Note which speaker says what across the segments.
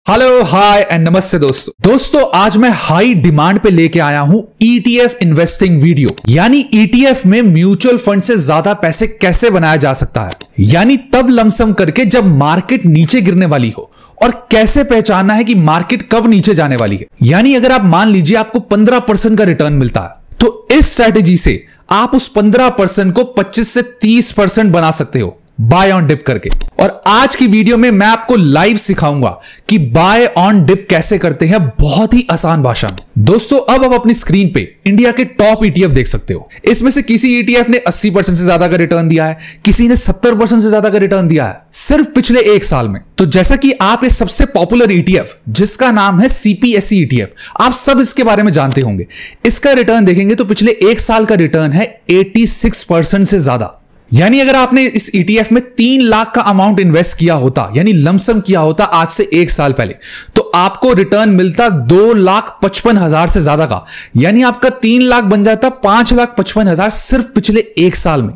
Speaker 1: Hello hi and नमस्ते दोस्तों आज मैं हाई डिमांड पे लेके आया हूं ETF इन्वेस्टिंग वीडियो। यानी ETF में म्यूचुअल फंड से ज्यादा पैसे कैसे बनाया जा सकता है, यानी तब लमसम करके जब मार्केट नीचे गिरने वाली हो, और कैसे पहचानना है कि मार्केट कब नीचे जाने वाली है। यानी अगर आप मान लीजिए आपको 15% का रिटर्न मिलता है, तो इस स्ट्रेटेजी से आप उस 15% को 25 से 30% बना सकते हो बाय ऑन डिप करके। और आज की वीडियो में मैं आपको लाइव सिखाऊंगा कि बाय ऑन डिप कैसे करते हैं, बहुत ही आसान भाषा में। दोस्तों अब आप अपनी स्क्रीन पे इंडिया के टॉप ETF देख सकते हो। इसमें से किसी ETF ने 80% से ज्यादा का रिटर्न दिया है, किसी ने 70% से ज्यादा का रिटर्न दिया है सिर्फ पिछले एक साल में। तो जैसा कि आप इस सबसे पॉपुलर ETF जिसका नाम है CPSE ETF, आप सब इसके बारे में जानते होंगे। इसका रिटर्न देखेंगे तो पिछले एक साल का रिटर्न है 86% से ज्यादा। यानी अगर आपने इस ETF में 3 लाख का अमाउंट इन्वेस्ट किया होता, यानी लमसम किया होता आज से एक साल पहले, तो आपको रिटर्न मिलता 2,55,000 से ज्यादा का। यानी आपका 3 लाख बन जाता 5,55,000 सिर्फ पिछले एक साल में।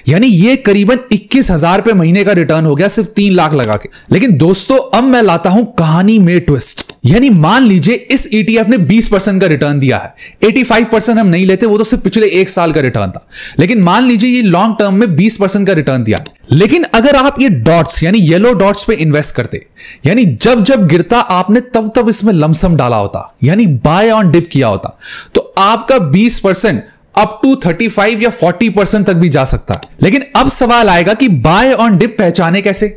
Speaker 1: यानी ये करीबन 21,000 रुपए महीने का रिटर्न हो गया सिर्फ 3 लाख लगा के। लेकिन दोस्तों अब मैं लाता हूं कहानी में ट्विस्ट। यानी मान लीजिए इस ETF ने 20% का रिटर्न दिया है, 85% हम नहीं लेते, वो तो सिर्फ पिछले एक साल का रिटर्न था। लेकिन मान लीजिए ये लॉन्ग टर्म में 20% का रिटर्न दिया है। लेकिन अगर आप ये डॉट्स यानी येलो डॉट्स पे इन्वेस्ट करते, यानी जब जब गिरता आपने तब तब इसमें लमसम डाला होता, यानी बाय ऑन डिप किया होता, तो आपका 20% अप टू 35 या 40% तक भी जा सकता है। लेकिन अब सवाल आएगा कि बाय ऑन डिप पहचाने कैसे,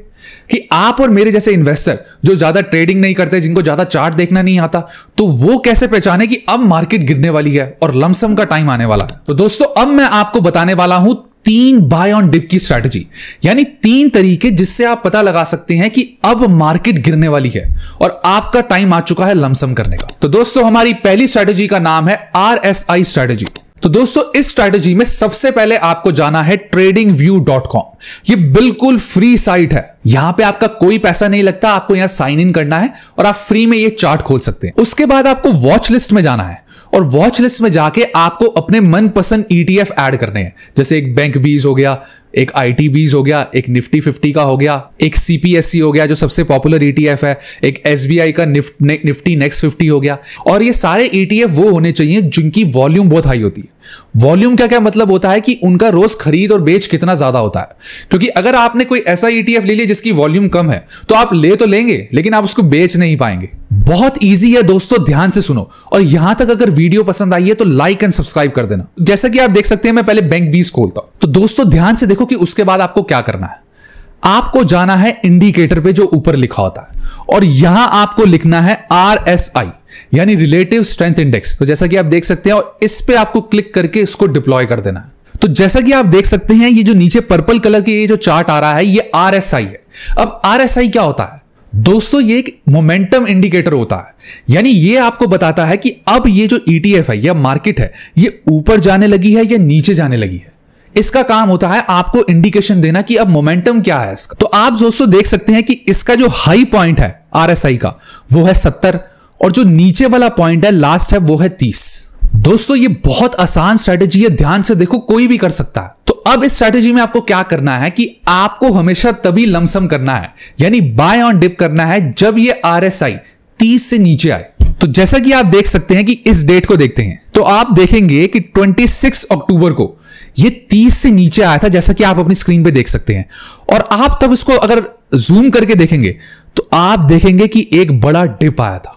Speaker 1: कि आप और मेरे जैसे इन्वेस्टर जो ज्यादा ट्रेडिंग नहीं करते, जिनको ज्यादा चार्ट देखना नहीं आता, तो वो कैसे पहचाने कि अब मार्केट गिरने वाली है और लमसम का टाइम आने वाला है। तो दोस्तों अब मैं आपको बताने वाला हूं 3 बाय ऑन डिप की स्ट्रैटेजी, यानी 3 तरीके जिससे आप पता लगा सकते हैं कि अब मार्केट गिरने वाली है और आपका टाइम आ चुका है लमसम करने का। तो दोस्तों हमारी पहली स्ट्रैटेजी का नाम है RSI स्ट्रैटेजी। तो दोस्तों इस स्ट्रैटेजी में सबसे पहले आपको जाना है tradingview.com। ये बिल्कुल फ्री साइट है, यहां पे आपका कोई पैसा नहीं लगता, आपको यहां साइन इन करना है और आप फ्री में ये चार्ट खोल सकते हैं। उसके बाद आपको वॉच लिस्ट में जाना है और वॉच लिस्ट में जाके आपको अपने मनपसंद ETF ऐड करने हैं। जैसे एक बैंक बीज हो गया, एक IT बीज हो गया, एक निफ्टी 50 का हो गया, एक CPSE हो गया जो सबसे पॉपुलर ETF है, एक SBI का निफ्टी नेक्स्ट 50 हो गया। और ये सारे ETF वो होने चाहिए जिनकी वॉल्यूम बहुत हाई होती है। वॉल्यूम का क्या मतलब होता है कि उनका रोज खरीद और बेच कितना ज्यादा होता है। क्योंकि अगर आपने कोई ऐसा ETF ले लिया जिसकी वॉल्यूम कम है, तो आप ले तो लेंगे लेकिन आप उसको बेच नहीं पाएंगे। बहुत इजी है दोस्तों, ध्यान से सुनो। और यहां तक अगर वीडियो पसंद आई है तो लाइक एंड सब्सक्राइब कर देना। जैसा कि आप देख सकते हैं मैं पहले बैंक बीज खोलता हूं। तो दोस्तों ध्यान से देखो कि उसके बाद आपको क्या करना है। आपको जाना है इंडिकेटर पे जो ऊपर लिखा होता है, और यहां आपको लिखना है RSI यानी रिलेटिव स्ट्रेंथ इंडेक्स। तो जैसा कि आप देख सकते हैं, और इस पे आपको क्लिक करके इसको डिप्लॉय कर देना है। तो जैसा कि आप देख सकते हैं ये जो नीचे पर्पल कलर की ये जो चार्ट आ रहा है ये RSI है। अब RSI क्या होता है दोस्तों? ये एक मोमेंटम इंडिकेटर होता है। यानी ये आपको बताता है कि अब ये जो ETF है या मार्केट है ये ऊपर जाने लगी है या नीचे जाने लगी है। इसका काम होता है आपको इंडिकेशन देना कि अब मोमेंटम क्या है इसका। तो आप दोस्तों देख सकते हैं कि इसका जो हाई पॉइंट है RSI का वो है 70, और जो नीचे वाला पॉइंट है लास्ट है वो है 30। दोस्तों ये बहुत आसान स्ट्रेटेजी है, ध्यान से देखो, कोई भी कर सकता है। तो अब इस स्ट्रेटेजी में आपको क्या करना है कि आपको हमेशा तभी लमसम करना है, यानी बाय ऑन डिप करना है जब ये RSI 30 से नीचे आए। तो जैसा कि आप देख सकते हैं कि इस डेट को देखते हैं, तो आप देखेंगे कि 26 अक्टूबर को ये 30 से नीचे आया था, जैसा कि आप अपनी स्क्रीन पे देख सकते हैं। और आप तब इसको अगर जूम करके देखेंगे तो आप देखेंगे कि एक बड़ा डिप आया था।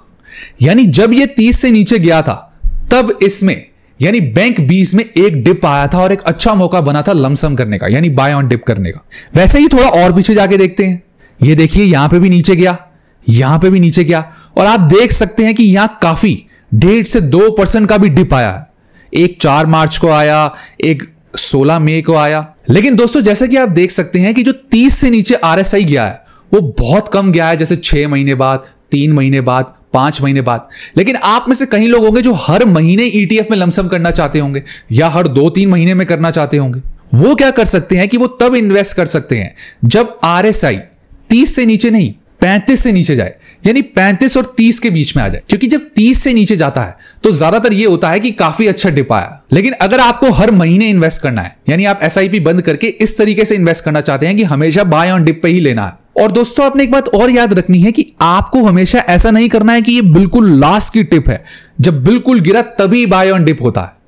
Speaker 1: यानी जब ये 30 से नीचे गया था तब इसमें यानी बैंक बीज में एक डिप आया था और एक अच्छा मौका बना था लमसम करने का, यानी बाय ऑन डिप करने का। वैसे ही थोड़ा और पीछे जाके देखते हैं, ये देखिए यहां पे भी नीचे गया, यहां पे भी नीचे गया, और आप देख सकते हैं कि यहां काफी 1.5 से 2% का भी डिप आया है। एक 4 मार्च को आया, एक 16 मई को आया। लेकिन दोस्तों जैसे कि आप देख सकते हैं कि जो 30 से नीचे RSI गया है वो बहुत कम गया है, जैसे 6 महीने बाद, 3 महीने बाद, 5 महीने बाद। लेकिन आप में से कई लोग होंगे जो हर महीने ETF में लमसम करना चाहते होंगे या हर 2-3 महीने में करना चाहते होंगे। वो क्या कर सकते हैं कि वो तब इन्वेस्ट कर सकते हैं जब RSI 30 से नीचे नहीं 35 से नीचे जाए, यानी 35 और 30 के बीच में आ जाए। क्योंकि जब 30 से नीचे जाता है तो ज्यादातर ये होता है कि काफी अच्छा डिप आया। लेकिन अगर आपको हर महीने इन्वेस्ट करना है, यानी आप SIP बंद करके इस तरीके से इन्वेस्ट करना चाहते हैं कि हमेशा बाय ऑन डिप पे ही लेना है, और दोस्तों आपने एक बात और याद रखनी है कि आपको हमेशा ऐसा नहीं करना है कि ये बिल्कुल लास्ट की टिप है, जब बिल्कुल गिरा तभी बाय ऑन डिप होता है।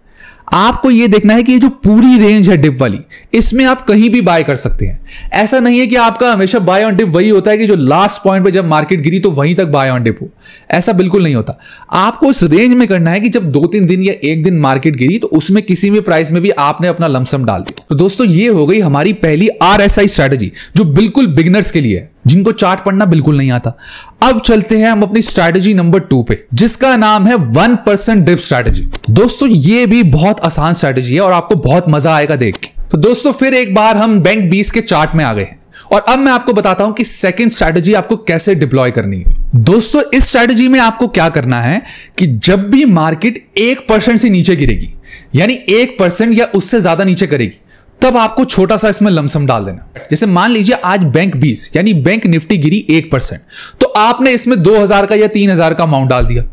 Speaker 1: आपको यह देखना है कि ये जो पूरी रेंज है डिप वाली, इसमें आप कहीं भी बाय कर सकते हैं। ऐसा नहीं है कि आपका हमेशा बाय ऑन डिप वही होता है कि जो लास्ट पॉइंट पे जब मार्केट गिरी तो वहीं तक बाय ऑन डिप हो, ऐसा बिल्कुल नहीं होता। आपको उस रेंज में करना है कि जब 2-3 दिन या एक दिन मार्केट गिरी तो उसमें किसी भी प्राइस में भी आपने अपना लमसम डाल दिया। तो दोस्तों ये हो गई हमारी पहली RSI स्ट्रैटेजी, जो बिल्कुल बिगिनर्स के लिए है, जिनको चार्ट पढ़ना बिल्कुल नहीं आता। अब चलते हैं हम अपनी स्ट्रैटेजी नंबर 2 पे, जिसका नाम है 1% डिप स्ट्रैटेजी। दोस्तों ये भी बहुत आसान स्ट्रैटेजी है और आपको बहुत मजा आएगा देख के। तो दोस्तों फिर एक बार हम बैंक 20 के चार्ट में आ गए हैं और अब मैं आपको बताता हूं कि सेकंड स्ट्रैटेजी आपको कैसे डिप्लॉय करनी है। दोस्तों इस स्ट्रैटेजी में आपको क्या करना है कि जब भी मार्केट 1% से नीचे गिरेगी, यानी 1% या उससे ज्यादा नीचे करेगी, तब आपको छोटा सा इसमें लमसम डाल देना। जैसे मान लीजिए आज बैंक 20 यानी बैंक निफ्टी गिरी 1%, तो आपने इसमें 2000 का या 3000 का अमाउंट डाल दिया।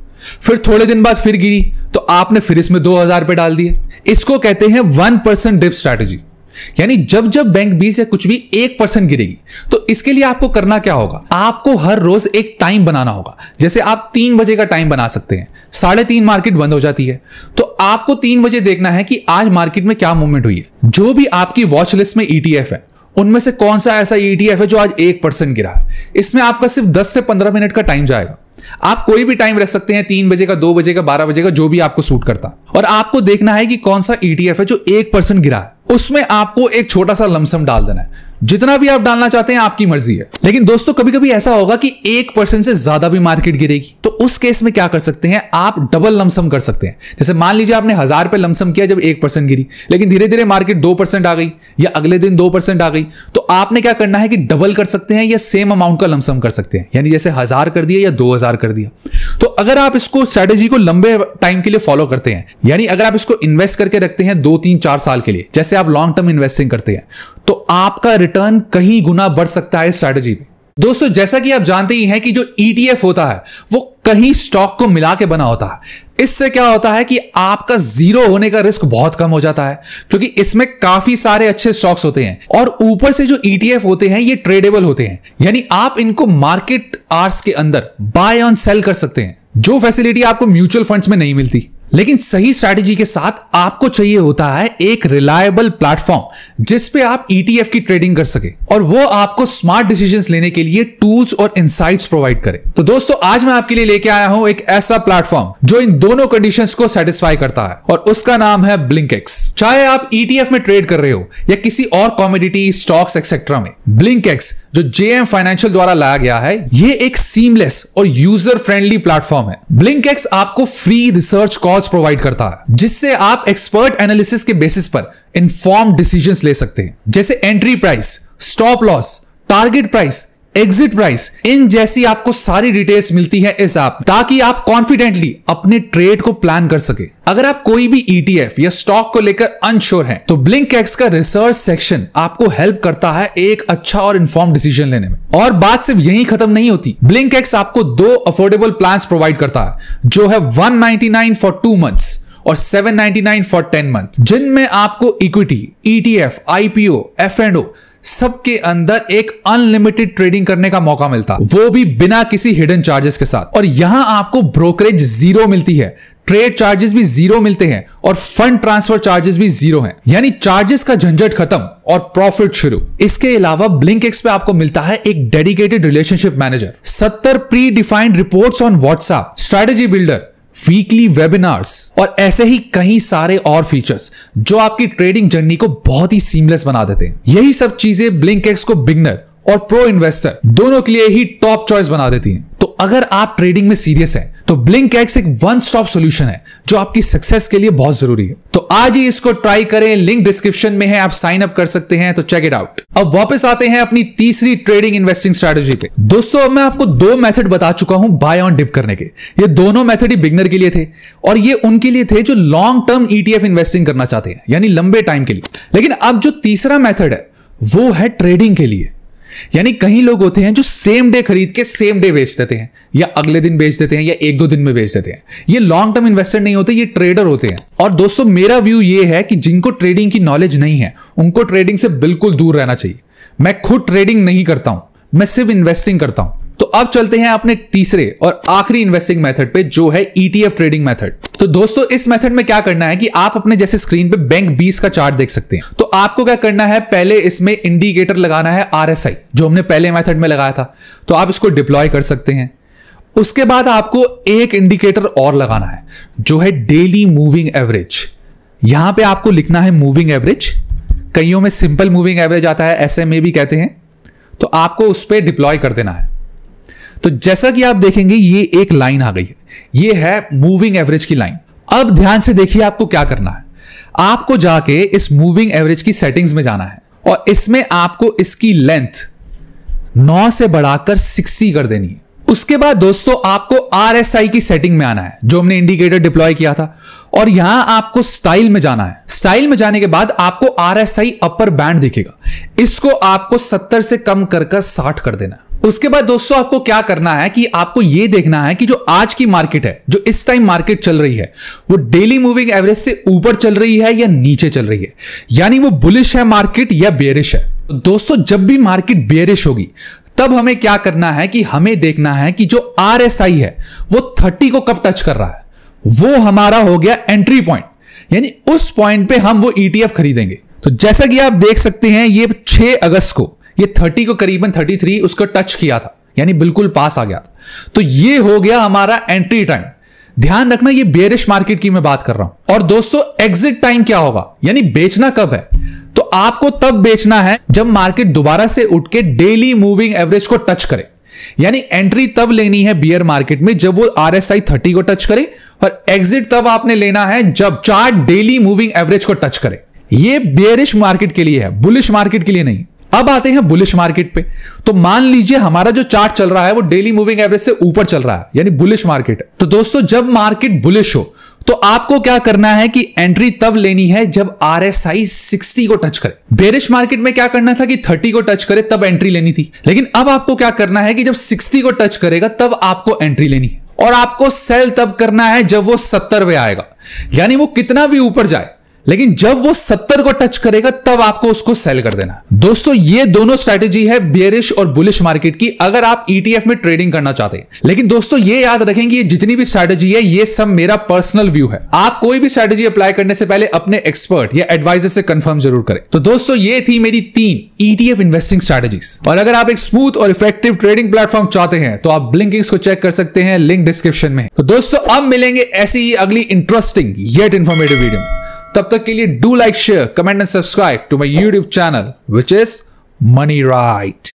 Speaker 1: फिर थोड़े दिन बाद फिर गिरी तो आपने फिर इसमें 2000 पे डाल दिए। इसको कहते हैं 1% डिप स्ट्रैटेजी। यानी जब जब बैंक 20 या कुछ भी 1% गिरेगी तो इसके लिए आपको करना क्या होगा, आपको हर रोज एक टाइम बनाना होगा। जैसे आप 3 बजे का टाइम बना सकते हैं, 3:30 मार्केट बंद हो जाती है, तो आपको 3 बजे देखना है कि आज मार्केट में क्या मूवमेंट हुई है। जो भी आपकी वॉच लिस्ट में ETF है उनमें से कौन सा ऐसा ETF है जो आज 1% गिरा है। इसमें आपका सिर्फ 10 से 15 मिनट का टाइम जाएगा। आप कोई भी टाइम रख सकते हैं, 3 बजे का, 2 बजे का, 12 बजे का, जो भी आपको सूट करता। और आपको देखना है कि कौन सा ETF है जो 1% गिरा है, उसमें आपको एक छोटा सा लमसम डाल देना है। जितना भी आप डालना चाहते हैं आपकी मर्जी है। लेकिन दोस्तों कभी कभी ऐसा होगा कि 1% से ज्यादा भी मार्केट गिरेगी, तो उस केस में क्या कर सकते हैं, आप डबल लमसम कर सकते हैं। जैसे मान लीजिए आपने 1000 पे लमसम किया जब 1% गिरी, लेकिन धीरे धीरे मार्केट 2% आ गई या अगले दिन 2% आ गई, तो आपने क्या करना है कि डबल कर सकते हैं या सेम अमाउंट का लमसम कर सकते हैं। यानी जैसे 1000 कर दिया या 2000 कर दिया। तो अगर आप इसको स्ट्रेटेजी को लंबे टाइम के लिए फॉलो करते हैं, यानी अगर आप इसको इन्वेस्ट करके रखते हैं 2, 3, 4 साल के लिए, जैसे आप लॉन्ग टर्म इन्वेस्टिंग करते हैं, तो आपका रिटर्न कहीं गुना बढ़ सकता है इस स्ट्रैटेजी में। दोस्तों जैसा कि आप जानते ही हैं कि जो ETF होता है वो कहीं स्टॉक को मिला के बना होता है। इससे क्या होता है कि आपका जीरो होने का रिस्क बहुत कम हो जाता है, क्योंकि इसमें काफी सारे अच्छे स्टॉक्स होते हैं और ऊपर से जो ETF होते हैं ये ट्रेडेबल होते हैं, यानी आप इनको मार्केट आवर्स के अंदर बाय ऑन सेल कर सकते हैं, जो फैसिलिटी आपको म्यूचुअल फंड्स में नहीं मिलती। लेकिन सही स्ट्रैटेजी के साथ आपको चाहिए होता है एक रिलायबल प्लेटफॉर्म जिस पे आप ETF की ट्रेडिंग कर सके और वो आपको स्मार्ट डिसीजंस लेने के लिए टूल्स और इनसाइट्स प्रोवाइड करे। तो दोस्तों आज मैं आपके लिए लेके आया हूं एक ऐसा प्लेटफॉर्म जो इन दोनों कंडीशंस को सेटिस्फाई करता है और उसका नाम है BlinkX। चाहे आप ETF में ट्रेड कर रहे हो या किसी और कॉमोडिटी, स्टॉक्स एक्सेट्रा में, BlinkX जो JM फाइनेंशियल द्वारा लाया गया है, ये एक सीमलेस और यूजर फ्रेंडली प्लेटफॉर्म है। BlinkX आपको फ्री रिसर्च कॉल्स प्रोवाइड करता है, जिससे आप एक्सपर्ट एनालिसिस के बेसिस पर इन्फॉर्म्ड डिसीजंस ले सकते हैं, जैसे entry price, stop loss, target price, exit price, इन जैसी आपको सारी डिटेल्स मिलती है इस ऐप, ताकि आप कॉन्फिडेंटली अपने ट्रेड को प्लान कर सके। अगर आप कोई भी ETF या स्टॉक को लेकर अनश्योर हैं, तो BlinkX का रिसर्च सेक्शन आपको हेल्प करता है एक अच्छा और इन्फॉर्म्ड डिसीजन लेने में। और बात सिर्फ यहीं खत्म नहीं होती, BlinkX आपको 2 अफोर्डेबल प्लान्स प्रोवाइड करता है, जो है 199 फॉर 2 मंथ्स और 799 फॉर 10 मंथ्स, जिनमें आपको इक्विटी, ETF, IPO, F&O सबके अंदर एक अनलिमिटेड ट्रेडिंग करने का मौका मिलता, वो भी बिना किसी हिडन चार्जेस के साथ। और यहां आपको ब्रोकरेज जीरो मिलती है, ट्रेड चार्जेस भी जीरो मिलते हैं और फंड ट्रांसफर चार्जेस भी जीरो हैं, यानी चार्जेस का झंझट खत्म और प्रॉफिट शुरू। इसके अलावा BlinkX पे आपको मिलता है एक dedicated relationship manager, 70 pre defined reports on WhatsApp, strategy builder, weekly webinars और ऐसे ही कई सारे और फीचर्स जो आपकी ट्रेडिंग जर्नी को बहुत ही सीमलेस बना देते हैं। यही सब चीजें BlinkX को बिगनर और प्रो इन्वेस्टर दोनों के लिए ही टॉप चॉइस बना देती हैं। तो अगर आप ट्रेडिंग में सीरियस हैं, तो BlinkX एक वन स्टॉप सॉल्यूशन है जो आपकी सक्सेस के लिए बहुत जरूरी है। तो आज ही इसको ट्राई करें, लिंक डिस्क्रिप्शन में है, आप साइन अप कर सकते हैं, तो चेक इट आउट। अब वापस आते हैं अपनी तीसरी ट्रेडिंग इन्वेस्टिंग स्ट्रेटेजी पे। दोस्तों अब मैं आपको 2 मेथड बता चुका हूं बाय ऑन डिप करने के। ये दोनों मेथड ही बिगनर के लिए थे और ये उनके लिए थे जो लॉन्ग टर्म ETF इन्वेस्टिंग करना चाहते हैं, यानी लंबे टाइम के लिए। लेकिन अब जो तीसरा मेथड है वो है ट्रेडिंग के लिए। यानी कई लोग होते हैं जो सेम डे खरीद के सेम डे बेच देते हैं, या अगले दिन बेच देते हैं, या 1-2 दिन में बेच देते हैं। ये लॉन्ग टर्म इन्वेस्टर नहीं होते, ये ट्रेडर होते हैं। और दोस्तों मेरा व्यू ये है कि जिनको ट्रेडिंग की नॉलेज नहीं है उनको ट्रेडिंग से बिल्कुल दूर रहना चाहिए। मैं खुद ट्रेडिंग नहीं करता हूं, मैं सिर्फ इन्वेस्टिंग करता हूं। तो अब चलते हैं अपने तीसरे और आखिरी इन्वेस्टिंग मेथड पे, जो है ETF ट्रेडिंग मेथड। तो दोस्तों इस मेथड में क्या करना है कि आप अपने जैसे स्क्रीन पे बैंक 20 का चार्ट देख सकते हैं। तो आपको क्या करना है, पहले इसमें इंडिकेटर लगाना है RSI, जो हमने पहले मेथड में लगाया था। तो आप इसको डिप्लॉय कर सकते हैं। उसके बाद आपको एक इंडिकेटर और लगाना है, जो है डेली मूविंग एवरेज। यहां पे आपको लिखना है मूविंग एवरेज, कईयों में सिंपल मूविंग एवरेज आता है, SMA भी कहते हैं। तो आपको उस पर डिप्लॉय कर देना है। तो जैसा कि आप देखेंगे ये एक लाइन आ गई है, ये है मूविंग एवरेज की लाइन। अब ध्यान से देखिए आपको क्या करना है। आपको जाके इस मूविंग एवरेज की सेटिंग्स में जाना है और इसमें आपको इसकी लेंथ 9 से बढ़ाकर 60 कर देनी है। उसके बाद दोस्तों आपको RSI की सेटिंग में आना है, जो हमने इंडिकेटर डिप्लॉय किया था, और यहां आपको स्टाइल में जाना है। स्टाइल में जाने के बाद आपको RSI अपर बैंड दिखेगा, इसको आपको 70 से कम कर 60 कर देना है। उसके बाद दोस्तों आपको क्या करना है कि आपको यह देखना है कि जो आज की मार्केट है, जो इस टाइम मार्केट चल रही है, वो डेली मूविंग एवरेज से ऊपर चल रही है या नीचे चल रही है, यानी वो बुलिश है मार्केट या बेयरिश है। तो दोस्तों जब भी मार्केट बेयरिश होगी तब हमें क्या करना है कि हमें देखना है कि जो RSI है वो 30 को कब टच कर रहा है। वो हमारा हो गया एंट्री पॉइंट, यानी उस पॉइंट पे हम वो ETF खरीदेंगे। तो जैसा कि आप देख सकते हैं ये 6 अगस्त को ये 30 को करीबन 33 उसको टच किया था, यानी बिल्कुल पास आ गया था। तो ये हो गया हमारा एंट्री टाइम। ध्यान रखना ये बेयरिश मार्केट की मैं बात कर रहा हूं। और दोस्तों एग्जिट टाइम क्या होगा, यानी बेचना कब है, तो आपको तब बेचना है जब मार्केट दोबारा से उठ के डेली मूविंग एवरेज को टच करे। यानी एंट्री तब लेनी है बियर मार्केट में जब वो RSI 30 को टच करे, और एग्जिट तब आपने लेना है जब चार्ट डेली मूविंग एवरेज को टच करे। ये बेयरिश मार्केट के लिए है, बुलिश मार्केट के लिए नहीं। अब आते हैं बुलिश मार्केट पे। तो मान लीजिए हमारा जो चार्ट चल रहा है वो डेली मूविंग एवरेज से ऊपर चल रहा है, यानी बुलिश मार्केट है। तो दोस्तों जब मार्केट बुलिश हो तो आपको क्या करना है कि एंट्री तब लेनी है जब RSI 60 को टच करे। बेरिश मार्केट में क्या करना था कि 30 को टच करे तब एंट्री लेनी थी, लेकिन अब आपको क्या करना है कि जब 60 को टच करेगा तब आपको एंट्री लेनी है, और आपको सेल तब करना है जब वो 70 पे आएगा। यानी वो कितना भी ऊपर जाए, लेकिन जब वो 70 को टच करेगा तब आपको उसको सेल कर देना। दोस्तों ये दोनों स्ट्रैटेजी है बेयरिश और बुलिश मार्केट की, अगर आप ETF में ट्रेडिंग करना चाहते हैं। लेकिन दोस्तों ये याद रखें कि ये जितनी भी स्ट्रैटेजी है ये सब मेरा पर्सनल व्यू है। आप कोई भी स्ट्रैटेजी अप्लाई करने से पहले अपने एक्सपर्ट या एडवाइजर से कंफर्म जरूर करें। तो दोस्तों ये थी मेरी 3 ETF इन्वेस्टिंग स्ट्रैटेजीज। और अगर आप एक स्मूथ और इफेक्टिव ट्रेडिंग प्लेटफॉर्म चाहते हैं तो आप ब्लिंकिंग्स को चेक कर सकते हैं, लिंक डिस्क्रिप्शन में। तो दोस्तों अब मिलेंगे ऐसी ही अगली इंटरेस्टिंग येट इंफॉर्मेटिव वीडियो में। तब तक के लिए do like, share, comment and subscribe to my YouTube channel, which is Money Right।